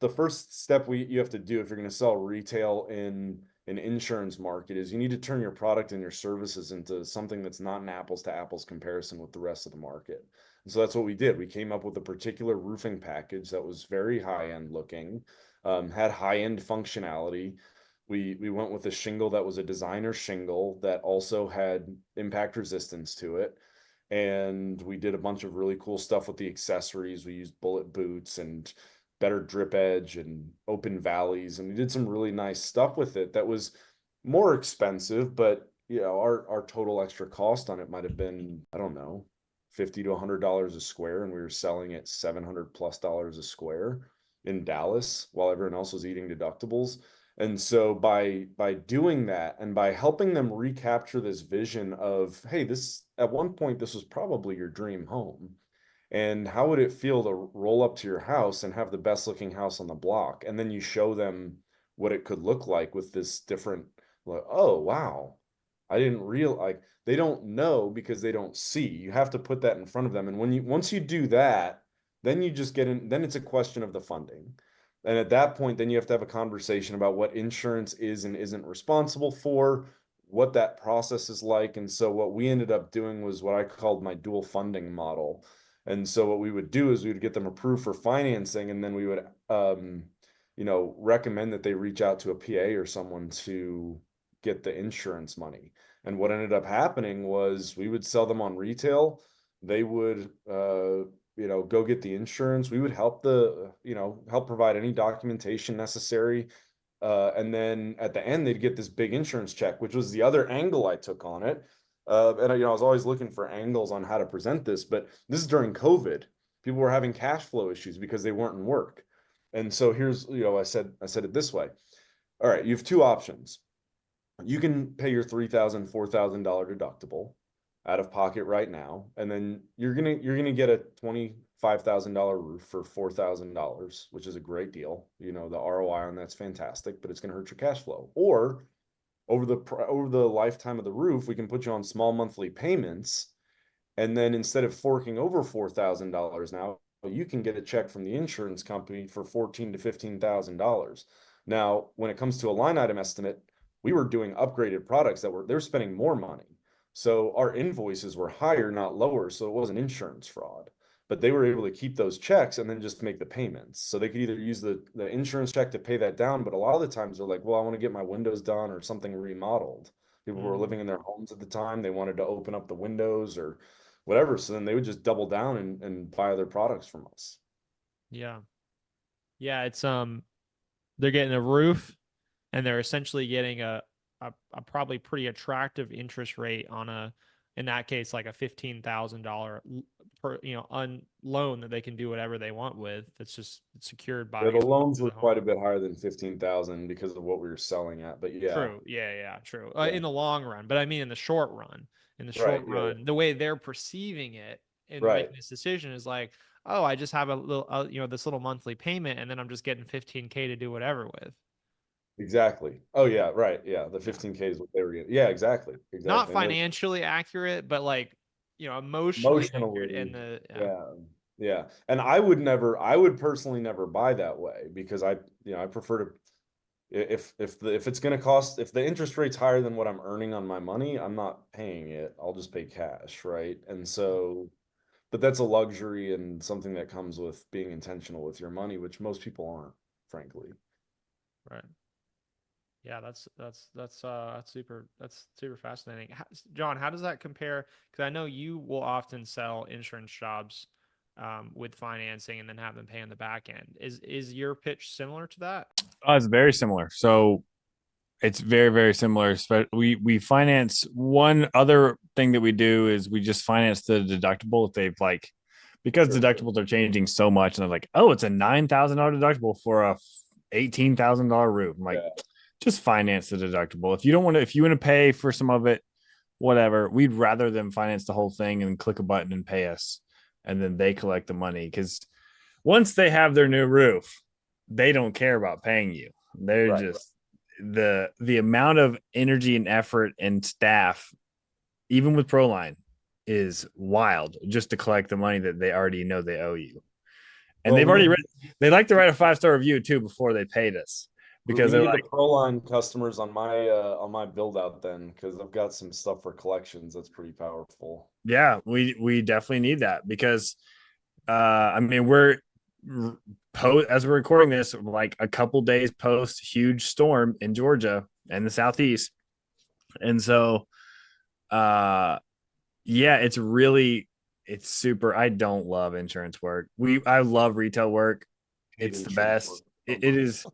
the first step you have to do if you're going to sell retail in an insurance market is you need to turn your product and your services into something that's not an apples to apples comparison with the rest of the market. And so that's what we did. We came up with a particular roofing package that was very high end looking, had high end functionality. We went with a shingle that was a designer shingle that also had impact resistance to it. And we did a bunch of really cool stuff with the accessories. We used bullet boots and better drip edge and open valleys, and we did some really nice stuff with it that was more expensive, but our total extra cost on it might have been, I don't know, 50 to $100 a square, and we were selling it $700+ a square in Dallas while everyone else was eating deductibles. And so by doing that and by helping them recapture this vision of, hey, this at one point this was probably your dream home. And how would it feel to roll up to your house and have the best looking house on the block? And then you show them what it could look like with this different, like, oh, wow. I didn't real like they don't know because they don't see. You have to put that in front of them. And once you do that, then you just get in, then it's a question of the funding. And at that point, then you have to have a conversation about what insurance is and isn't responsible for, what that process is like. And so what we ended up doing was what I called my dual funding model. And so what we would do is we would get them approved for financing, and then we would, recommend that they reach out to a PA or someone to get the insurance money. And what ended up happening was we would sell them on retail. They would, go get the insurance. We would help provide any documentation necessary. And then at the end, they'd get this big insurance check, which was the other angle I took on it. And I was always looking for angles on how to present this, but this is during COVID. People were having cash flow issues because they weren't in work. And so here's, I said it this way. All right, you have two options. You can pay your $3,000, $4,000 deductible out of pocket right now, and then you're gonna get a $25,000 roof for $4,000, which is a great deal. The ROI on that's fantastic, but it's gonna hurt your cash flow. Or over the lifetime of the roof, we can put you on small monthly payments, and then instead of forking over $4,000 now, you can get a check from the insurance company for $14,000 to $15,000. Now, when it comes to a line item estimate, we were doing upgraded products they're spending more money. So our invoices were higher, not lower. So it wasn't insurance fraud, but they were able to keep those checks and then just make the payments. So they could either use the insurance check to pay that down, but a lot of the times they're like, well, I want to get my windows done or something remodeled. People were living in their homes at the time. They wanted to open up the windows or whatever. So then they would just double down and buy other products from us. Yeah. Yeah, it's they're getting a roof and they're essentially getting a probably pretty attractive interest rate on in that case like a $15,000 per loan that they can do whatever they want with. That's just secured Yeah, by the loans the were quite a home. bit higher than 15,000 because of what we were selling at. But yeah, True. Yeah, yeah, true. yeah, In the long run, but I mean in the short run. In the right, short yeah, yeah. run, the way they're perceiving it in Right, making this decision is like, oh, I just have a little, this little monthly payment, and then I'm just getting 15K to do whatever with. exactly. Oh yeah, right, yeah. The Yeah. 15K is what they were getting. Yeah, exactly, Not exactly. And then financially accurate, but like, emotionally accurate in emotionally, the, yeah. yeah, yeah. And I would personally never buy that way because I prefer to if it's going to cost if the interest rate's higher than what I'm earning on my money, I'm not paying it. I'll just pay cash, right? And so, but that's a luxury and something that comes with being intentional with your money, which most people aren't, frankly. Right. Yeah, that's super fascinating. John, how does that compare? Because I know you will often sell insurance jobs with financing and then have them pay on the back end. Is your pitch similar to that? It's very similar. So it's very, very similar. We finance. One other thing that we do is we just finance the deductible if they've because Sure. deductibles are changing so much, and they're like, oh, it's a $9,000 deductible for a $18,000 roof. I'm like, Yeah. just finance the deductible. If you want to pay for some of it, whatever. We'd rather them finance the whole thing and click a button and pay us, and then they collect the money. Because once they have their new roof, they don't care about paying you. They're Right. just the amount of energy and effort and staff, even with Proline, is wild just to collect the money that they already know they owe you. And Well, they've we already need- they like to write a 5-star review too before they paid us because we they're need like, the Proline customers on my build out then, because I've got some stuff for collections that's pretty powerful. yeah, we definitely need that because I mean as we're recording this, like a couple days post huge storm in Georgia and the southeast. And so yeah, it's super. I don't love insurance work. I love retail work. Hate It's the insurance best. work. It is